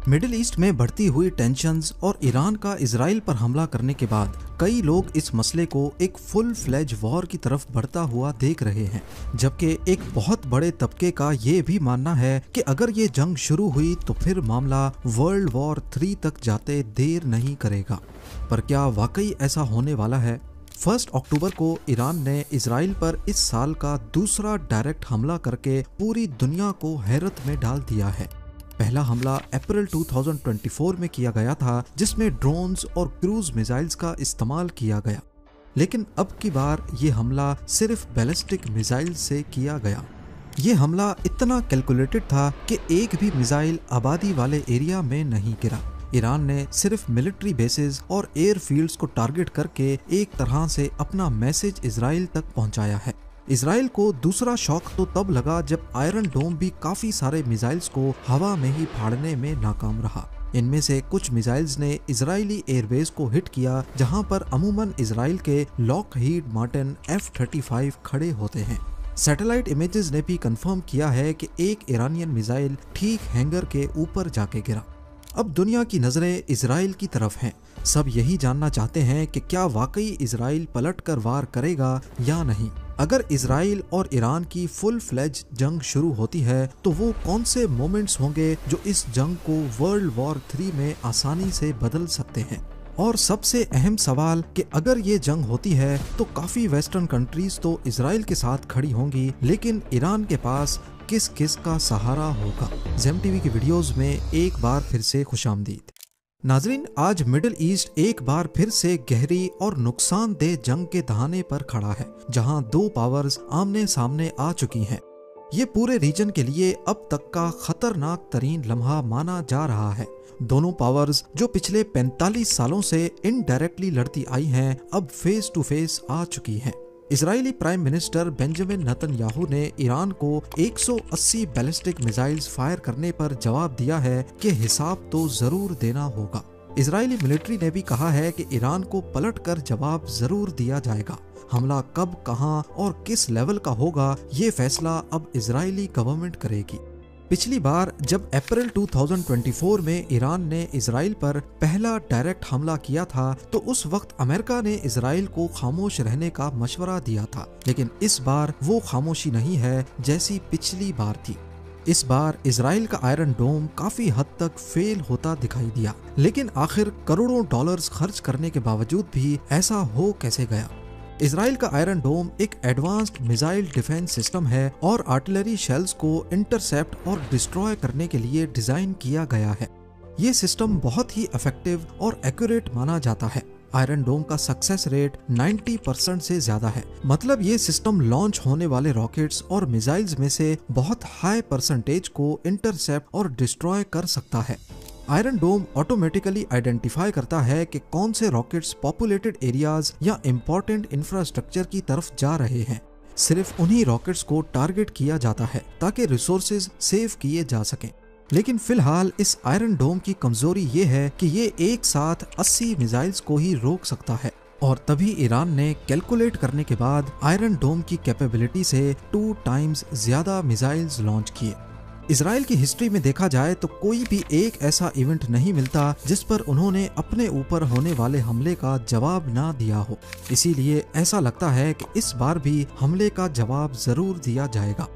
Middle east में बढ़ती हुई टेंशन्स और ईरान का इजराइल पर हमला करने के बाद कई लोग इस मसले को एक फुल फ्लेज वॉर की तरफ बढ़ता हुआ देख रहे हैं, जबकि एक बहुत बड़े तबके का ये भी मानना है कि अगर ये जंग शुरू हुई तो फिर मामला वर्ल्ड वॉर 3 तक जाते देर नहीं करेगा। पर क्या वाकई ऐसा होने वाला है? 1 अक्टूबर को ईरान ने इजराइल पर इस साल का दूसरा डायरेक्ट हमला करके पूरी दुनिया को हैरत में डाल दिया है। पहला हमला अप्रैल 2024 में किया गया था, जिसमें ड्रोन्स और क्रूज मिसाइल्स का इस्तेमाल किया गया, लेकिन अब की बार ये हमला सिर्फ बैलिस्टिक मिसाइल से किया गया। ये हमला इतना कैलकुलेटेड था कि एक भी मिसाइल आबादी वाले एरिया में नहीं गिरा। ईरान ने सिर्फ मिलिट्री बेसेस और एयरफील्ड्स को टारगेट करके एक तरह से अपना मैसेज इजराइल तक पहुंचाया है। इजराइल को दूसरा शॉक तो तब लगा जब आयरन डोम भी काफी सारे मिसाइल्स को हवा में ही फाड़ने में नाकाम रहा। इनमें से कुछ मिसाइल्स ने इजरायली एयरबेस को हिट किया, जहां पर अमूमन इजराइल के लॉकहीड मार्टिन F-35 खड़े होते हैं। सैटेलाइट इमेजेस ने भी कंफर्म किया है कि एक ईरानियन मिसाइल ठीक हैंगर के ऊपर जाके गिरा। अब दुनिया की नजरें इजराइल की तरफ हैं। सब यही जानना चाहते हैं कि क्या वाकई इजराइल पलटकर वार करेगा या नहीं। अगर इजराइल और ईरान की फुल फ्लेज जंग शुरू होती है तो वो कौन से मोमेंट्स होंगे जो इस जंग को वर्ल्ड वॉर 3 में आसानी से बदल सकते हैं। और सबसे अहम सवाल कि अगर ये जंग होती है तो काफी वेस्टर्न कंट्रीज तो इजराइल के साथ खड़ी होंगी, लेकिन ईरान के पास किस किस का सहारा होगा। ज़ेम टीवी की वीडियोस में एक बार फिर से खुशामदीद। नाजरीन, आज मिडिल ईस्ट एक बार फिर से गहरी और नुकसानदेह जंग के दहाने पर खड़ा है, जहां दो पावर्स आमने सामने आ चुकी हैं। ये पूरे रीजन के लिए अब तक का खतरनाक तरीन लम्हा माना जा रहा है। दोनों पावर्स जो पिछले 45 सालों से इनडायरेक्टली लड़ती आई हैं, अब फेस टू फेस आ चुकी हैं। Israeli prime minister Benjamin Netanyahu ने ईरान को 180 बैलिस्टिक मिसाइल्स फायर करने पर जवाब दिया है कि हिसाब तो जरूर देना होगा। इजरायली मिलिट्री ने भी कहा है कि ईरान को पलटकर जवाब जरूर दिया जाएगा। हमला कब, कहां और किस लेवल का होगा, ये फैसला अब इजरायली गवर्नमेंट करेगी। पिछली बार जब अप्रैल 2024 में ईरान ने इजराइल पर पहला डायरेक्ट हमला किया था तो उस वक्त अमेरिका ने इजराइल को खामोश रहने का मशवरा दिया था, लेकिन इस बार वो खामोशी नहीं है जैसी पिछली बार थी। इस बार इजराइल का आयरन डोम काफी हद तक फेल होता दिखाई दिया, लेकिन आखिर करोड़ों डॉलर्स खर्च करने के बावजूद भी ऐसा हो कैसे गया। इजराइल का आयरन डोम एक एडवांस्ड मिसाइल डिफेंस सिस्टम है और आर्टिलरी शेल्स को इंटरसेप्ट और डिस्ट्रॉय करने के लिए डिजाइन किया गया है। ये सिस्टम बहुत ही इफेक्टिव और एक्यूरेट माना जाता है। आयरन डोम का सक्सेस रेट 90% से ज्यादा है, मतलब ये सिस्टम लॉन्च होने वाले रॉकेट्स और मिसाइल्स में से बहुत हाई परसेंटेज को इंटरसेप्ट और डिस्ट्रॉय कर सकता है। आयरन डोम ऑटोमेटिकली आइडेंटिफाई करता है कि कौन से रॉकेट्स पॉपुलेटेड एरियाज या इम्पोर्टेंट इंफ्रास्ट्रक्चर की तरफ जा रहे हैं। सिर्फ उन्हीं रॉकेट्स को टारगेट किया जाता है ताकि रिसोर्सेज सेव किए जा सकें। लेकिन फिलहाल इस आयरन डोम की कमजोरी ये है कि ये एक साथ 80 मिसाइल्स को ही रोक सकता है, और तभी ईरान ने कैलकुलेट करने के बाद आयरन डोम की कैपेबिलिटी से 2 टाइम्स ज्यादा मिसाइल्स लॉन्च किए। इजराइल की हिस्ट्री में देखा जाए तो कोई भी एक ऐसा इवेंट नहीं मिलता जिस पर उन्होंने अपने ऊपर होने वाले हमले का जवाब ना दिया हो। इसीलिए ऐसा लगता है कि इस बार भी हमले का जवाब जरूर दिया जाएगा।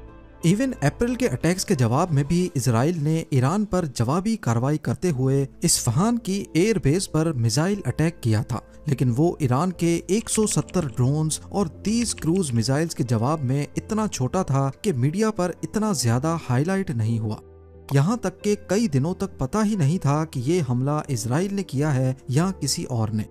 इवन अप्रैल के अटैक्स के जवाब में भी इजराइल ने ईरान पर जवाबी कार्रवाई करते हुए इस्फहान की एयरबेस पर मिसाइल अटैक किया था, लेकिन वो ईरान के 170 ड्रोन्स और 30 क्रूज मिसाइल्स के जवाब में इतना छोटा था कि मीडिया पर इतना ज्यादा हाईलाइट नहीं हुआ। यहाँ तक कि कई दिनों तक पता ही नहीं था कि ये हमला इजराइल ने किया है या किसी और ने।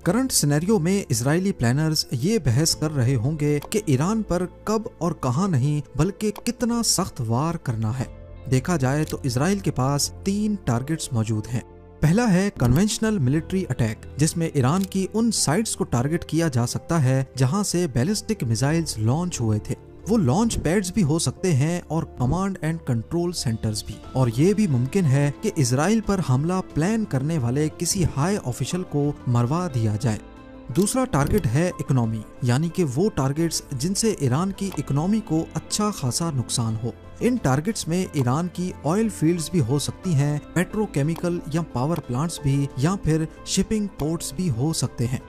करंट सिनेरियो में इजरायली प्लानर्स ये बहस कर रहे होंगे कि ईरान पर कब और कहां नहीं बल्कि कितना सख्त वार करना है। देखा जाए तो इजराइल के पास 3 टारगेट्स मौजूद हैं। पहला है कन्वेंशनल मिलिट्री अटैक, जिसमें ईरान की उन साइट्स को टारगेट किया जा सकता है जहां से बैलिस्टिक मिसाइल्स लॉन्च हुए थे। वो लॉन्च पैड्स भी हो सकते हैं और कमांड एंड कंट्रोल सेंटर्स भी। और ये भी मुमकिन है कि इजराइल पर हमला प्लान करने वाले किसी हाई ऑफिशियल को मरवा दिया जाए। दूसरा टारगेट है इकोनॉमी, यानी कि वो टारगेट्स जिनसे ईरान की इकोनॉमी को अच्छा खासा नुकसान हो। इन टारगेट्स में ईरान की ऑयल फील्ड्स भी हो सकती हैं, पेट्रोकेमिकल या पावर प्लांट्स भी, या फिर शिपिंग पोर्ट्स भी हो सकते हैं।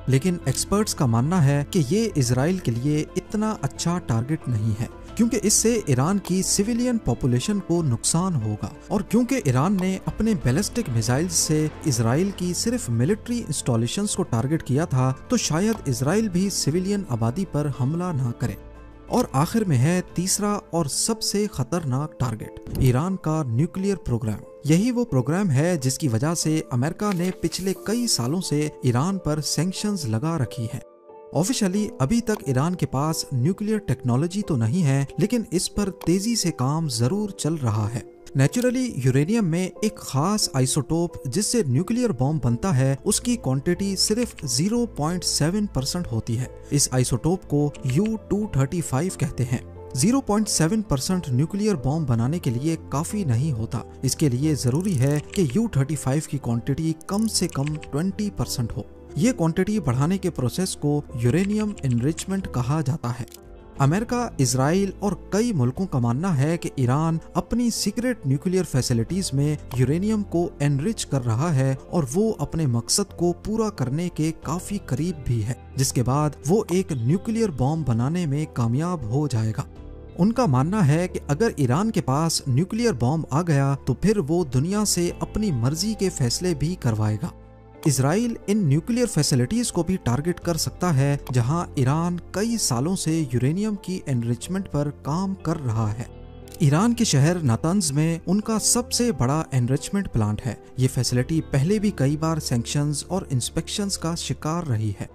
लेकिन एक्सपर्ट्स का मानना है कि ये इजराइल के लिए इतना अच्छा टारगेट नहीं है, क्योंकि इससे ईरान की सिविलियन पॉपुलेशन को नुकसान होगा, और क्योंकि ईरान ने अपने बैलिस्टिक मिसाइल्स से इजराइल की सिर्फ मिलिट्री इंस्टॉलेशंस को टारगेट किया था, तो शायद इजराइल भी सिविलियन आबादी पर हमला ना करे। और आखिर में है तीसरा और सबसे खतरनाक टारगेट, ईरान का न्यूक्लियर प्रोग्राम। यही वो प्रोग्राम है जिसकी वजह से अमेरिका ने पिछले कई सालों से ईरान पर सैंक्शंस लगा रखी है। ऑफिशियली अभी तक ईरान के पास न्यूक्लियर टेक्नोलॉजी तो नहीं है, लेकिन इस पर तेजी से काम जरूर चल रहा है। नेचुरली यूरेनियम में एक खास आइसोटोप जिससे न्यूक्लियर बॉम्ब बनता है, उसकी क्वांटिटी सिर्फ 0.7% होती है। इस आइसोटोप को U-235 कहते हैं। 0.7% न्यूक्लियर बॉम्ब बनाने के लिए काफी नहीं होता। इसके लिए जरूरी है कि U-35 की क्वांटिटी कम से कम 20% हो। ये क्वांटिटी बढ़ाने के प्रोसेस को यूरेनियम एनरिचमेंट कहा जाता है। अमेरिका, इजराइल और कई मुल्कों का मानना है कि ईरान अपनी सीक्रेट न्यूक्लियर फैसिलिटीज में यूरेनियम को एनरिच कर रहा है, और वो अपने मकसद को पूरा करने के काफी करीब भी है, जिसके बाद वो एक न्यूक्लियर बॉम्ब बनाने में कामयाब हो जाएगा। उनका मानना है कि अगर ईरान के पास न्यूक्लियर बॉम्ब आ गया तो फिर वो दुनिया से अपनी मर्जी के फैसले भी करवाएगा। इजराइल इन न्यूक्लियर फैसिलिटीज को भी टारगेट कर सकता है, जहां ईरान कई सालों से यूरेनियम की एनरिचमेंट पर काम कर रहा है। ईरान के शहर नातांज में उनका सबसे बड़ा एनरिचमेंट प्लांट है। ये फैसिलिटी पहले भी कई बार सैंक्शंस और इंस्पेक्शंस का शिकार रही है।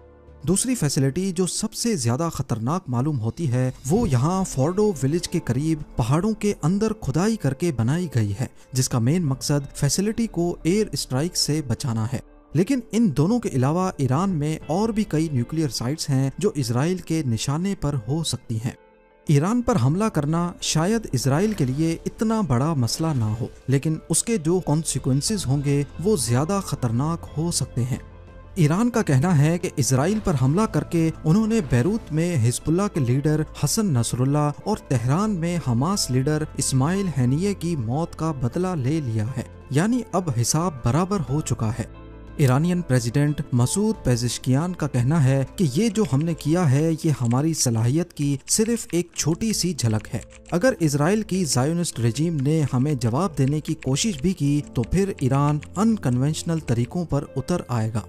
दूसरी फैसिलिटी जो सबसे ज्यादा खतरनाक मालूम होती है, वो यहाँ फोर्डो विलेज के करीब पहाड़ों के अंदर खुदाई करके बनाई गई है, जिसका मेन मकसद फैसिलिटी को एयर स्ट्राइक से बचाना है। लेकिन इन दोनों के अलावा ईरान में और भी कई न्यूक्लियर साइट्स हैं जो इजराइल के निशाने पर हो सकती हैं। ईरान पर हमला करना शायद इजराइल के लिए इतना बड़ा मसला ना हो, लेकिन उसके जो कॉन्सिक्वेंसेस होंगे वो ज्यादा खतरनाक हो सकते हैं। ईरान का कहना है कि इजराइल पर हमला करके उन्होंने बैरूत में हिजबुल्लाह के लीडर हसन नसरुल्लाह और तेहरान में हमास लीडर इस्माइल हैनिये की मौत का बदला ले लिया है, यानी अब हिसाब बराबर हो चुका है। ईरानियन प्रेसिडेंट मसूद पेज़ेश्कियान का कहना है कि ये जो हमने किया है ये हमारी सलाहियत की सिर्फ एक छोटी सी झलक है। अगर इजराइल की ज़ायोनिस्ट रेजिम ने हमें जवाब देने की कोशिश भी की तो फिर ईरान अनकन्वेंशनल तरीकों पर उतर आएगा।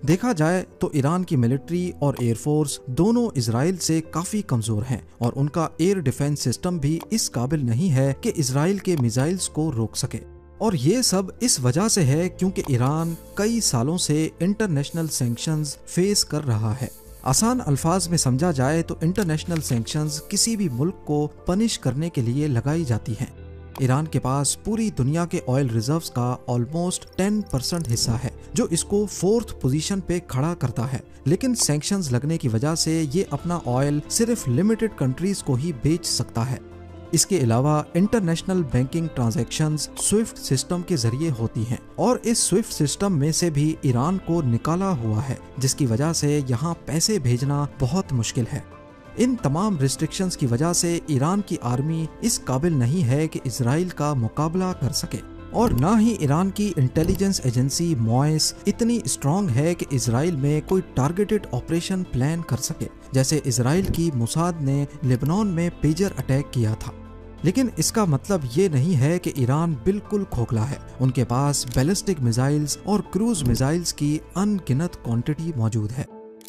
देखा जाए तो ईरान की मिलिट्री और एयरफोर्स दोनों इजराइल से काफी कमजोर हैं, और उनका एयर डिफेंस सिस्टम भी इस काबिल नहीं है कि इजराइल के मिसाइल्स को रोक सके। और ये सब इस वजह से है क्योंकि ईरान कई सालों से इंटरनेशनल सैंक्शंस फेस कर रहा है। आसान अल्फाज में समझा जाए तो इंटरनेशनल सैंक्शंस किसी भी मुल्क को पनिश करने के लिए लगाई जाती हैं। ईरान के पास पूरी दुनिया के ऑयल रिजर्व्स का ऑलमोस्ट 10% हिस्सा है, जो इसको 4th पोजीशन पे खड़ा करता है। लेकिन सैंक्शंस लगने की वजह से ये अपना ऑयल सिर्फ लिमिटेड कंट्रीज को ही बेच सकता है। इसके अलावा international banking transactions Swift system के जरिए होती हैं, और इस स्विफ्ट सिस्टम में से भी ईरान को निकाला हुआ है, जिसकी वजह से यहाँ पैसे भेजना बहुत मुश्किल है। इन तमाम रिस्ट्रिक्शंस की वजह से ईरान की आर्मी इस काबिल नहीं है कि इजराइल का मुकाबला कर सके, और ना ही ईरान की इंटेलिजेंस एजेंसी मॉइस इतनी स्ट्रॉन्ग है कि इजराइल में कोई टारगेटेड ऑपरेशन प्लान कर सके, जैसे इजराइल की मोसाद ने लेबनान में पेजर अटैक किया था। लेकिन इसका मतलब ये नहीं है कि ईरान बिल्कुल खोखला है। उनके पास बैलिस्टिक मिसाइल्स और क्रूज मिसाइल्स की अनगिनत क्वांटिटी मौजूद है।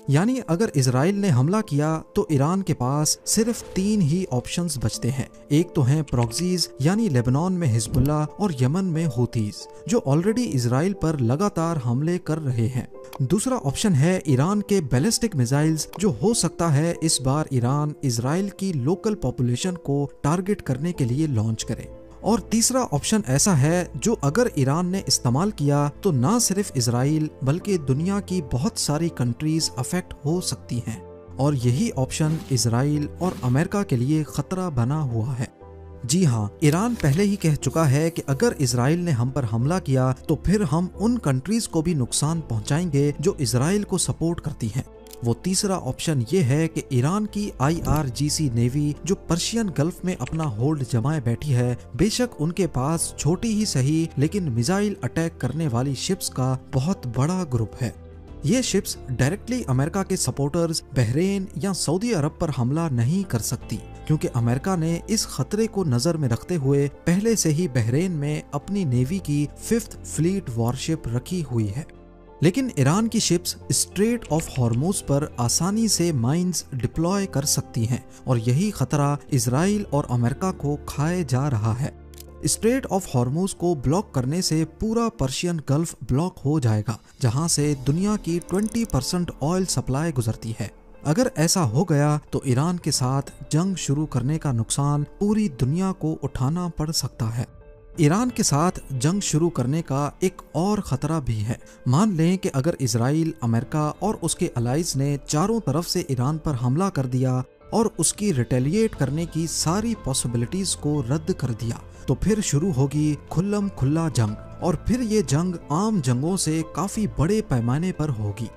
यानी अगर इजराइल ने हमला किया तो ईरान के पास सिर्फ 3 ही ऑप्शंस बचते हैं। एक तो हैं प्रॉक्सीज, यानी लेबनान में हिजबुल्लाह और यमन में हूतीज, जो ऑलरेडी इजराइल पर लगातार हमले कर रहे हैं। दूसरा ऑप्शन है ईरान के बैलिस्टिक मिसाइल्स, जो हो सकता है इस बार ईरान इजराइल की लोकल पॉपुलेशन को टारगेट करने के लिए लॉन्च करे। और तीसरा ऑप्शन ऐसा है जो अगर ईरान ने इस्तेमाल किया तो ना सिर्फ इजराइल बल्कि दुनिया की बहुत सारी कंट्रीज अफेक्ट हो सकती हैं, और यही ऑप्शन इजराइल और अमेरिका के लिए खतरा बना हुआ है। जी हाँ, ईरान पहले ही कह चुका है कि अगर इजराइल ने हम पर हमला किया तो फिर हम उन कंट्रीज को भी नुकसान पहुंचाएंगे जो इजराइल को सपोर्ट करती हैं। वो तीसरा ऑप्शन ये है कि ईरान की IRGC नेवी जो पर्शियन गल्फ में अपना होल्ड जमाए बैठी है, बेशक उनके पास छोटी ही सही लेकिन मिसाइल अटैक करने वाली शिप्स का बहुत बड़ा ग्रुप है। ये शिप्स डायरेक्टली अमेरिका के सपोर्टर्स बहरेन या सऊदी अरब पर हमला नहीं कर सकती, क्योंकि अमेरिका ने इस खतरे को नजर में रखते हुए पहले से ही बहरेन में अपनी नेवी की 5th फ्लीट वॉरशिप रखी हुई है। लेकिन ईरान की शिप्स स्ट्रेट ऑफ हॉर्मुज पर आसानी से माइंस डिप्लॉय कर सकती हैं और यही खतरा इजराइल और अमेरिका को खाए जा रहा है। स्ट्रेट ऑफ हॉर्मुज को ब्लॉक करने से पूरा पर्शियन गल्फ ब्लॉक हो जाएगा, जहां से दुनिया की 20% ऑयल सप्लाई गुजरती है। अगर ऐसा हो गया तो ईरान के साथ जंग शुरू करने का नुकसान पूरी दुनिया को उठाना पड़ सकता है। ईरान के साथ जंग शुरू करने का एक और खतरा भी है। मान लें कि अगर इजराइल, अमेरिका और उसके अलाइज ने चारों तरफ से ईरान पर हमला कर दिया और उसकी रिटेलिएट करने की सारी पॉसिबिलिटीज को रद्द कर दिया, तो फिर शुरू होगी खुल्लम खुल्ला जंग, और फिर ये जंग आम जंगों से काफी बड़े पैमाने पर होगी।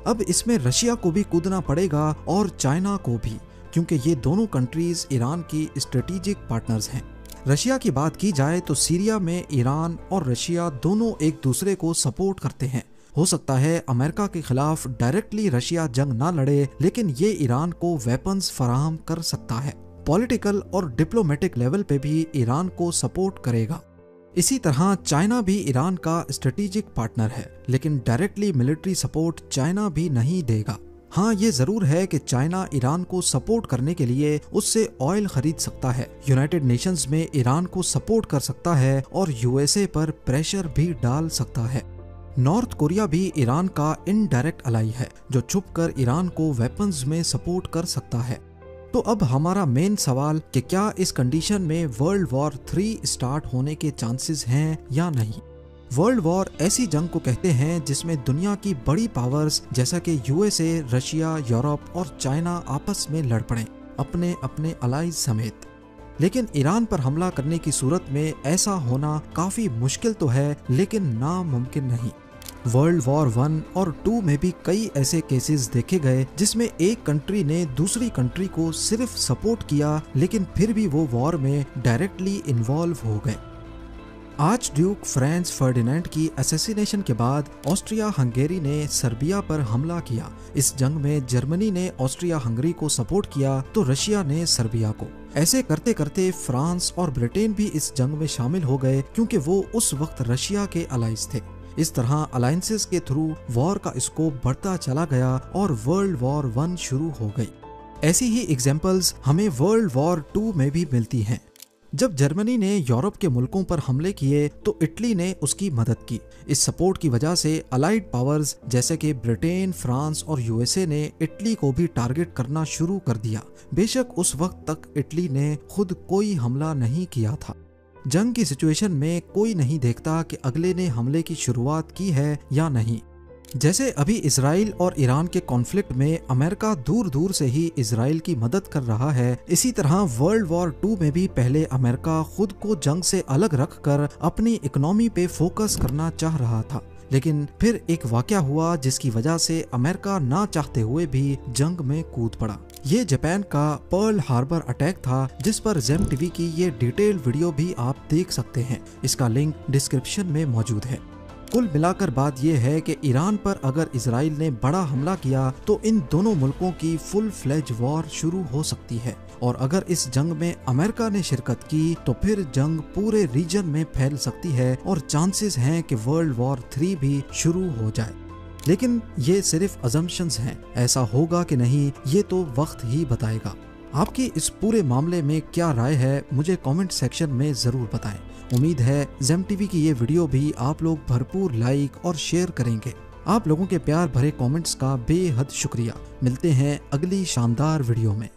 अब इसमें रशिया को भी कूदना पड़ेगा और चाइना को भी, क्योंकि ये दोनों कंट्रीज ईरान की स्ट्रेटेजिक पार्टनर्स हैं। रशिया की बात की जाए तो सीरिया में ईरान और रशिया दोनों एक दूसरे को सपोर्ट करते हैं। हो सकता है अमेरिका के खिलाफ डायरेक्टली रशिया जंग ना लड़े, लेकिन ये ईरान को वेपन्स फराहम कर सकता है। पॉलिटिकल और डिप्लोमेटिक लेवल पे भी ईरान को सपोर्ट करेगा। इसी तरह चाइना भी ईरान का स्ट्रेटेजिक पार्टनर है, लेकिन डायरेक्टली मिलिट्री सपोर्ट चाइना भी नहीं देगा। हाँ, ये जरूर है कि चाइना ईरान को सपोर्ट करने के लिए उससे ऑयल खरीद सकता है, यूनाइटेड नेशंस में ईरान को सपोर्ट कर सकता है और USA पर प्रेशर भी डाल सकता है। नॉर्थ कोरिया भी ईरान का इनडायरेक्ट अलाई है, जो छुपकर ईरान को वेपन्स में सपोर्ट कर सकता है। तो अब हमारा मेन सवाल कि क्या इस कंडीशन में वर्ल्ड वॉर 3 स्टार्ट होने के चांसेस हैं या नहीं। वर्ल्ड वॉर ऐसी जंग को कहते हैं जिसमें दुनिया की बड़ी पावर्स जैसा कि USA, रशिया, यूरोप और चाइना आपस में लड़ पड़े, अपने अपने अलाइज समेत। लेकिन ईरान पर हमला करने की सूरत में ऐसा होना काफी मुश्किल तो है, लेकिन नामुमकिन नहीं। वर्ल्ड वॉर 1 और 2 में भी कई ऐसे केसेस देखे गए जिसमें एक कंट्री ने दूसरी कंट्री को सिर्फ सपोर्ट किया, लेकिन फिर भी वो वॉर में डायरेक्टली इन्वॉल्व हो गए। आर्च ड्यूक फ्रांज फर्डिनेंड की असैसिनेशन के बाद ऑस्ट्रिया हंगेरी ने सर्बिया पर हमला किया। इस जंग में जर्मनी ने ऑस्ट्रिया हंगरी को सपोर्ट किया तो रशिया ने सर्बिया को। ऐसे करते करते फ्रांस और ब्रिटेन भी इस जंग में शामिल हो गए, क्योंकि वो उस वक्त रशिया के अलाइज थे। इस तरह अलायंसेस के थ्रू वॉर का स्कोप बढ़ता चला गया और वर्ल्ड वॉर 1 शुरू हो गई। ऐसी ही एग्जांपल्स हमें वर्ल्ड वॉर 2 में भी मिलती हैं। जब जर्मनी ने यूरोप के मुल्कों पर हमले किए तो इटली ने उसकी मदद की। इस सपोर्ट की वजह से अलाइड पावर्स जैसे कि ब्रिटेन, फ्रांस और USA ने इटली को भी टारगेट करना शुरू कर दिया। बेशक उस वक्त तक इटली ने खुद कोई हमला नहीं किया था। जंग की सिचुएशन में कोई नहीं देखता कि अगले ने हमले की शुरुआत की है या नहीं। जैसे अभी इजराइल और ईरान के कॉन्फ्लिक्ट में अमेरिका दूर दूर से ही इजराइल की मदद कर रहा है, इसी तरह वर्ल्ड वॉर 2 में भी पहले अमेरिका खुद को जंग से अलग रखकर अपनी इकोनॉमी पे फोकस करना चाह रहा था। लेकिन फिर एक वाकया हुआ जिसकी वजह से अमेरिका ना चाहते हुए भी जंग में कूद पड़ा। ये जापान का पर्ल हार्बर अटैक था, जिस पर जेम टीवी की ये डिटेल वीडियो भी आप देख सकते हैं। इसका लिंक डिस्क्रिप्शन में मौजूद है। कुल मिलाकर बात यह है कि ईरान पर अगर इजराइल ने बड़ा हमला किया तो इन दोनों मुल्कों की फुल फ्लेज वॉर शुरू हो सकती है, और अगर इस जंग में अमेरिका ने शिरकत की तो फिर जंग पूरे रीजन में फैल सकती है और चांसेस हैं कि वर्ल्ड वॉर 3 भी शुरू हो जाए। लेकिन ये सिर्फ अजम्पशंस हैं, ऐसा होगा कि नहीं ये तो वक्त ही बताएगा। आपकी इस पूरे मामले में क्या राय है, मुझे कमेंट सेक्शन में जरूर बताएं। उम्मीद है जेम टीवी की ये वीडियो भी आप लोग भरपूर लाइक और शेयर करेंगे। आप लोगों के प्यार भरे कमेंट्स का बेहद शुक्रिया। मिलते हैं अगली शानदार वीडियो में।